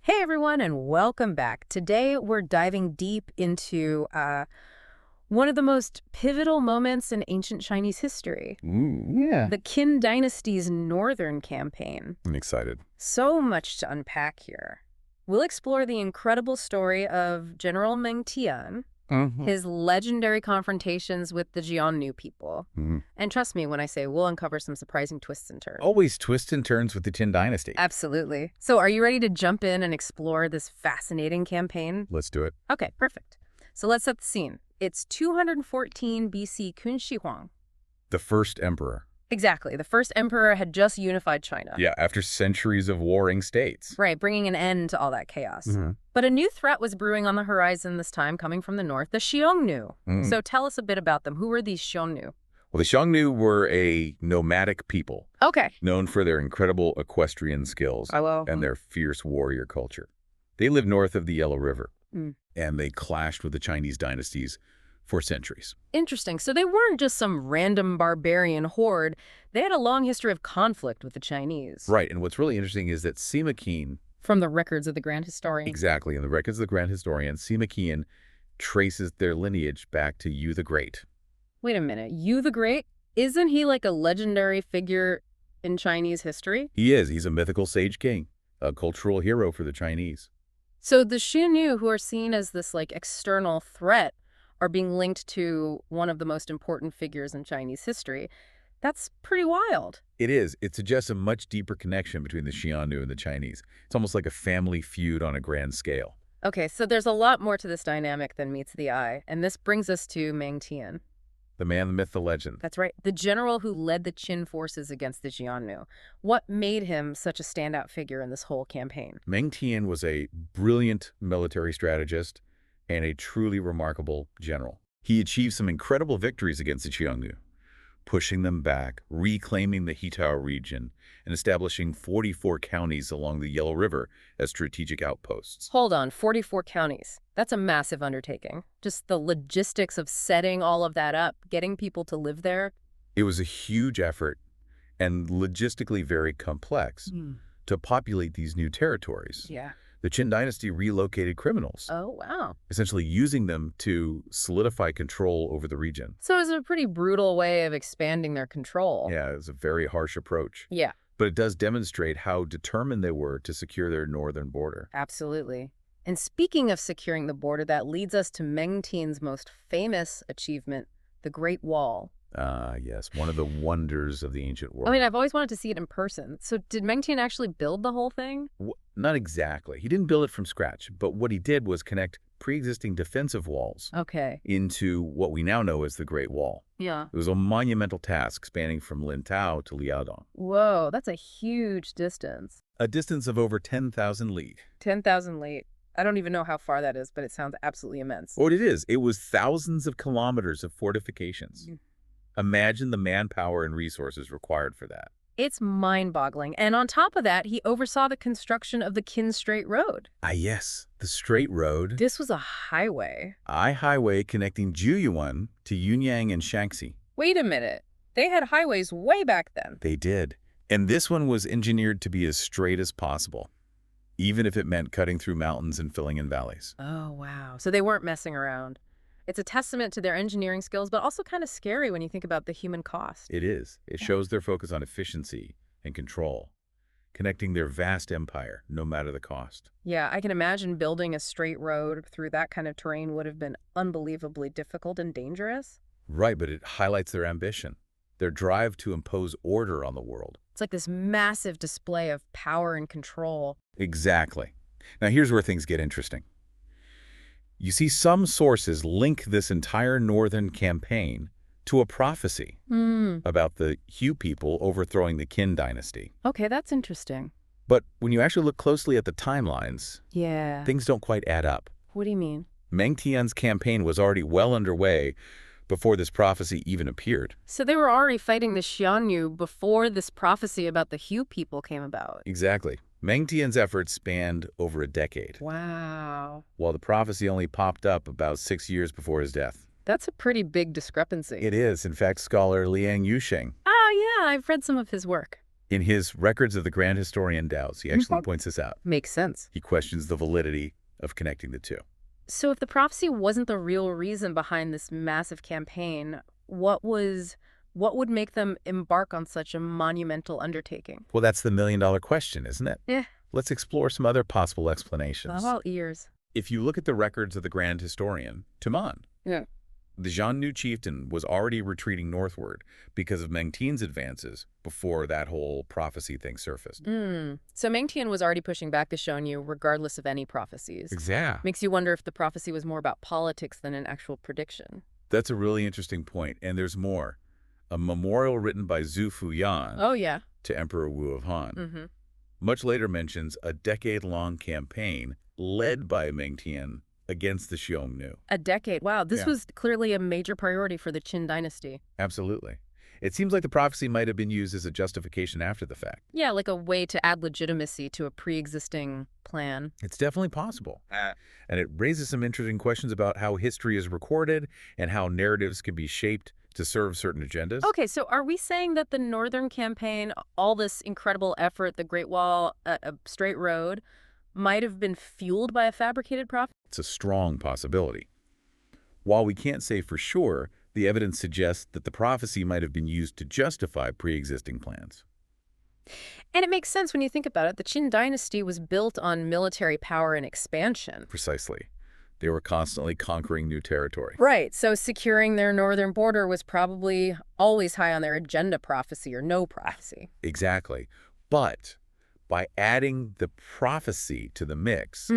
Hey everyone, and welcome back. Today we're diving deep into one of the most pivotal moments in ancient Chinese history. Ooh, yeah. The Qin Dynasty's northern campaign. I'm excited. So much to unpack here. We'll explore the incredible story of General Meng Tian, his legendary confrontations with the Xiongnu people. And trust me when I say we'll uncover some surprising twists and turns. Always twists and turns with the Qin Dynasty. Absolutely. So are you ready to jump in and explore this fascinating campaign? Let's do it. Okay, perfect. So let's set the scene. It's 214 BC Qin Shi Huang. The first emperor. Exactly. The first emperor had just unified China. Yeah, after centuries of warring states. Right, bringing an end to all that chaos. But a new threat was brewing on the horizon this time, coming from the north, the Xiongnu. So tell us a bit about them. Who were these Xiongnu? Well, the Xiongnu were a nomadic people. Okay. Known for their incredible equestrian skills and their fierce warrior culture. They lived north of the Yellow River, and they clashed with the Chinese dynasties for centuries. Interesting. So they weren't just some random barbarian horde. They had a long history of conflict with the Chinese. Right, and what's really interesting is that Sima Qian... From the records of the Grand Historian. Exactly, in the records of the Grand Historian, Sima Qian traces their lineage back to Yu the Great. Wait a minute. Yu the Great? Isn't he like a legendary figure in Chinese history? He is. He's a mythical sage king, a cultural hero for the Chinese. So the Xiongnu, who are seen as this like external threat, are being linked to one of the most important figures in Chinese history. That's pretty wild. It is. It suggests a much deeper connection between the Xiongnu and the Chinese. It's almost like a family feud on a grand scale. Okay, so there's a lot more to this dynamic than meets the eye, and this brings us to Meng Tian. The man, the myth, the legend. That's right. The general who led the Qin forces against the Xiongnu. What made him such a standout figure in this whole campaign? Meng Tian was a brilliant military strategist and a truly remarkable general. He achieved some incredible victories against the Xiongnu, pushing them back, reclaiming the Hitao region, and establishing 44 counties along the Yellow River as strategic outposts. Hold on, 44 counties. That's a massive undertaking. Just the logistics of setting all of that up, getting people to live there. It was a huge effort and logistically very complex to populate these new territories. Yeah. The Qin Dynasty relocated criminals, Oh, wow. essentially using them to solidify control over the region. So it was a pretty brutal way of expanding their control. Yeah, it was a very harsh approach. Yeah, But it does demonstrate how determined they were to secure their northern border. absolutely. And speaking of securing the border, that leads us to Meng Tian's most famous achievement, the Great Wall. Ah, yes, one of the wonders of the ancient world. I mean, I've always wanted to see it in person. So did Meng Tian actually build the whole thing? Not exactly. He didn't build it from scratch, but what he did was connect pre-existing defensive walls Okay. into what we now know as the Great Wall. Yeah. It was a monumental task spanning from Lintao to Liaodong, Whoa, that's a huge distance. a distance of over 10,000 li. 10,000 li. I don't even know how far that is, but it sounds absolutely immense. What it is, it was thousands of kilometers of fortifications. Imagine the manpower and resources required for that. It's mind-boggling. And on top of that, he oversaw the construction of the Qin Straight Road. Ah, yes, the Straight Road. This was a highway. Highway connecting Juyuan to Yunyang and Shaanxi. Wait a minute. They had highways way back then. They did. And this one was engineered to be as straight as possible, even if it meant cutting through mountains and filling in valleys. Oh, wow. So they weren't messing around. It's a testament to their engineering skills, but also kind of scary when you think about the human cost. It is. It shows their focus on efficiency and control, connecting their vast empire, no matter the cost. Yeah, I can imagine building a straight road through that kind of terrain would have been unbelievably difficult and dangerous. Right, but it highlights their ambition, their drive to impose order on the world. It's like this massive display of power and control. Exactly. Now here's where things get interesting. You see, some sources link this entire northern campaign to a prophecy about the Hu people overthrowing the Qin Dynasty. Okay, that's interesting. But when you actually look closely at the timelines, Yeah. things don't quite add up. What do you mean? Meng Tian's campaign was already well underway before this prophecy even appeared. So they were already fighting the Xiongnu before this prophecy about the Hu people came about. Exactly. Meng Tian's efforts spanned over a decade, Wow. while the prophecy only popped up about 6 years before his death. That's a pretty big discrepancy. It is. In fact, scholar Liang Yusheng Oh, yeah, I've read some of his work. In his Records of the Grand Historian Doubts, he actually points this out. Makes sense. He questions the validity of connecting the two. So if the prophecy wasn't the real reason behind this massive campaign, what would make them embark on such a monumental undertaking? Well, that's the million-dollar question, isn't it? Yeah. Let's explore some other possible explanations. I'm all ears. If you look at the records of the Grand Historian, Tuman, Yeah. the Xiongnu chieftain was already retreating northward because of Meng Tian's advances before that whole prophecy thing surfaced. So Meng Tian was already pushing back the Xiongnu regardless of any prophecies. Exactly. Makes you wonder if the prophecy was more about politics than an actual prediction. That's a really interesting point, and there's more. A memorial written by Zhu Fuyan Oh, yeah. to Emperor Wu of Han much later mentions a decade-long campaign led by Meng Tian against the Xiongnu. A decade. Wow, this was clearly a major priority for the Qin Dynasty. Absolutely. It seems like the prophecy might have been used as a justification after the fact. Yeah, like a way to add legitimacy to a pre-existing plan. It's definitely possible. And it raises some interesting questions about how history is recorded and how narratives can be shaped to serve certain agendas. Okay, so are we saying that the Northern Campaign, all this incredible effort, the Great Wall, a straight road, might have been fueled by a fabricated prophecy? It's a strong possibility. While we can't say for sure, the evidence suggests that the prophecy might have been used to justify pre-existing plans. And it makes sense when you think about it. The Qin Dynasty was built on military power and expansion. Precisely. They were constantly conquering new territory. Right, so securing their northern border was probably always high on their agenda, prophecy or no prophecy. Exactly. But by adding the prophecy to the mix,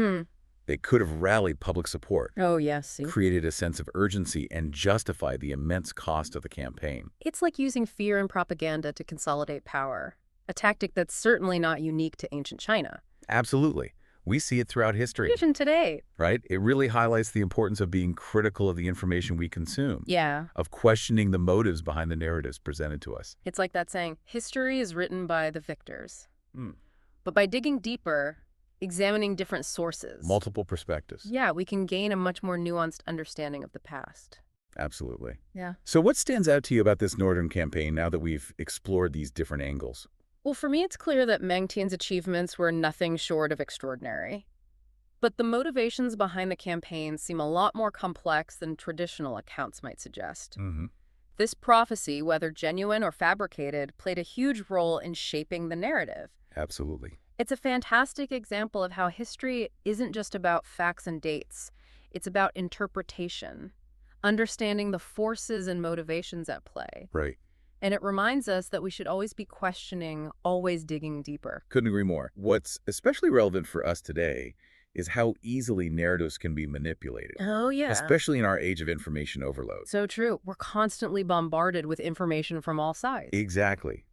they could have rallied public support. Oh, yes. See? Created a sense of urgency and justified the immense cost of the campaign. It's like using fear and propaganda to consolidate power, a tactic that's certainly not unique to ancient China. Absolutely. We see it throughout history. Even today. Right? It really highlights the importance of being critical of the information we consume. Yeah. Of questioning the motives behind the narratives presented to us. It's like that saying, history is written by the victors. But by digging deeper, examining different sources. Multiple perspectives. Yeah, we can gain a much more nuanced understanding of the past. Absolutely. Yeah. So what stands out to you about this Northern campaign now that we've explored these different angles? Well, for me, it's clear that Meng Tian's achievements were nothing short of extraordinary. But the motivations behind the campaign seem a lot more complex than traditional accounts might suggest. This prophecy, whether genuine or fabricated, played a huge role in shaping the narrative. Absolutely. It's a fantastic example of how history isn't just about facts and dates. It's about interpretation, understanding the forces and motivations at play. Right. And it reminds us that we should always be questioning, always digging deeper. Couldn't agree more. What's especially relevant for us today is how easily narratives can be manipulated. Oh, yeah. Especially in our age of information overload. So true. We're constantly bombarded with information from all sides. Exactly.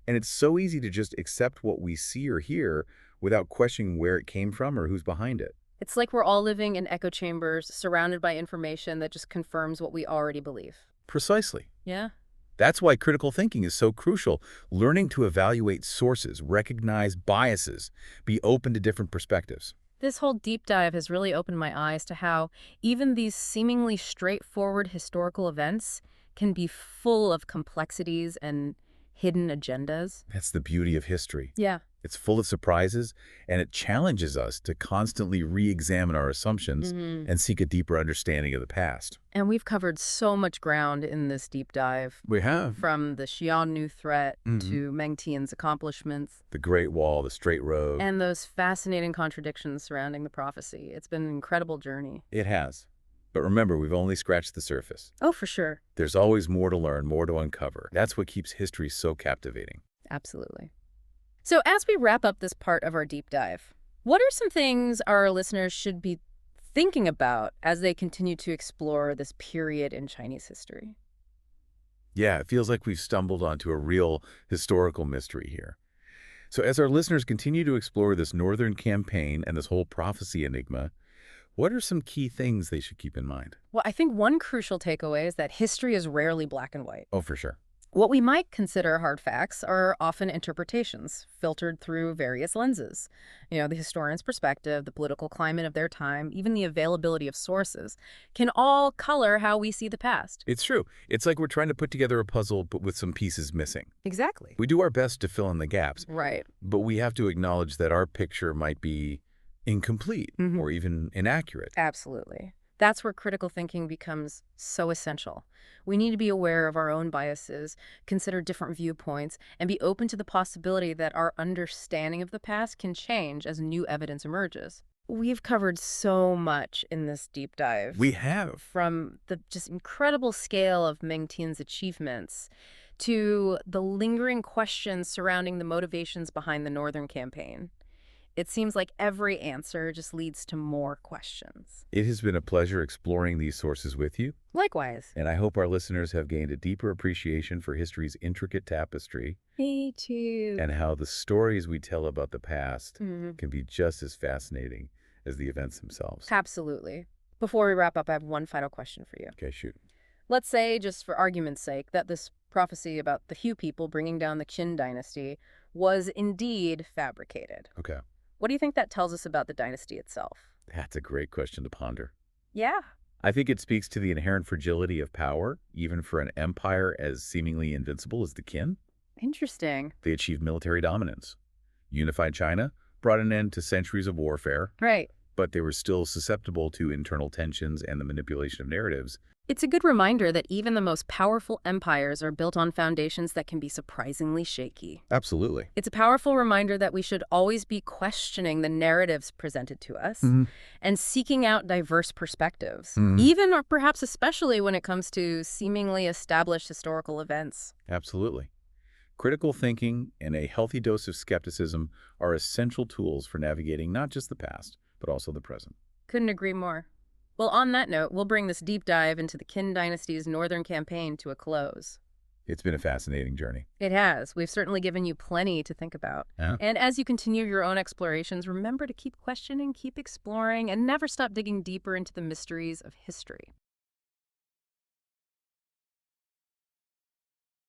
And it's so easy to just accept what we see or hear without questioning where it came from or who's behind it. It's like we're all living in echo chambers, surrounded by information that just confirms what we already believe. Precisely. Yeah. That's why critical thinking is so crucial. Learning to evaluate sources, recognize biases, be open to different perspectives. This whole deep dive has really opened my eyes to how even these seemingly straightforward historical events can be full of complexities and hidden agendas. That's the beauty of history. Yeah. It's full of surprises, and it challenges us to constantly re-examine our assumptions and seek a deeper understanding of the past. And we've covered so much ground in this deep dive. We have. From the Xiongnu threat to Meng Tian's accomplishments. The Great Wall, the Straight Road. And those fascinating contradictions surrounding the prophecy. It's been an incredible journey. It has. But remember, we've only scratched the surface. Oh, for sure. There's always more to learn, more to uncover. That's what keeps history so captivating. Absolutely. So as we wrap up this part of our deep dive, what are some things our listeners should be thinking about as they continue to explore this period in Chinese history? Yeah, it feels like we've stumbled onto a real historical mystery here. So as our listeners continue to explore this Northern campaign and this whole prophecy enigma, what are some key things they should keep in mind? Well, I think one crucial takeaway is that history is rarely black and white. Oh, for sure. What we might consider hard facts are often interpretations filtered through various lenses. The historian's perspective, the political climate of their time, even the availability of sources can all color how we see the past. It's true. It's like we're trying to put together a puzzle, but with some pieces missing. Exactly. We do our best to fill in the gaps. Right. But we have to acknowledge that our picture might be incomplete or even inaccurate. Absolutely. That's where critical thinking becomes so essential. We need to be aware of our own biases, consider different viewpoints, and be open to the possibility that our understanding of the past can change as new evidence emerges. We've covered so much in this deep dive. We have. From the just incredible scale of Meng Tian's achievements to the lingering questions surrounding the motivations behind the Northern Campaign. It seems like every answer just leads to more questions. It has been a pleasure exploring these sources with you. Likewise. And I hope our listeners have gained a deeper appreciation for history's intricate tapestry. Me too. And how the stories we tell about the past can be just as fascinating as the events themselves. Absolutely. Before we wrap up, I have one final question for you. Okay, shoot. Let's say, just for argument's sake, that this prophecy about the Hu people bringing down the Qin Dynasty was indeed fabricated. Okay. What do you think that tells us about the dynasty itself? That's a great question to ponder. Yeah. I think it speaks to the inherent fragility of power, even for an empire as seemingly invincible as the Qin. Interesting. They achieved military dominance. Unified China brought an end to centuries of warfare. Right. But they were still susceptible to internal tensions and the manipulation of narratives. It's a good reminder that even the most powerful empires are built on foundations that can be surprisingly shaky. Absolutely. It's a powerful reminder that we should always be questioning the narratives presented to us and seeking out diverse perspectives, even or perhaps especially when it comes to seemingly established historical events. Absolutely. Critical thinking and a healthy dose of skepticism are essential tools for navigating not just the past, but also the present. Couldn't agree more. Well, on that note, we'll bring this deep dive into the Qin Dynasty's northern campaign to a close. It's been a fascinating journey. It has. We've certainly given you plenty to think about. Yeah. And as you continue your own explorations, remember to keep questioning, keep exploring, and never stop digging deeper into the mysteries of history.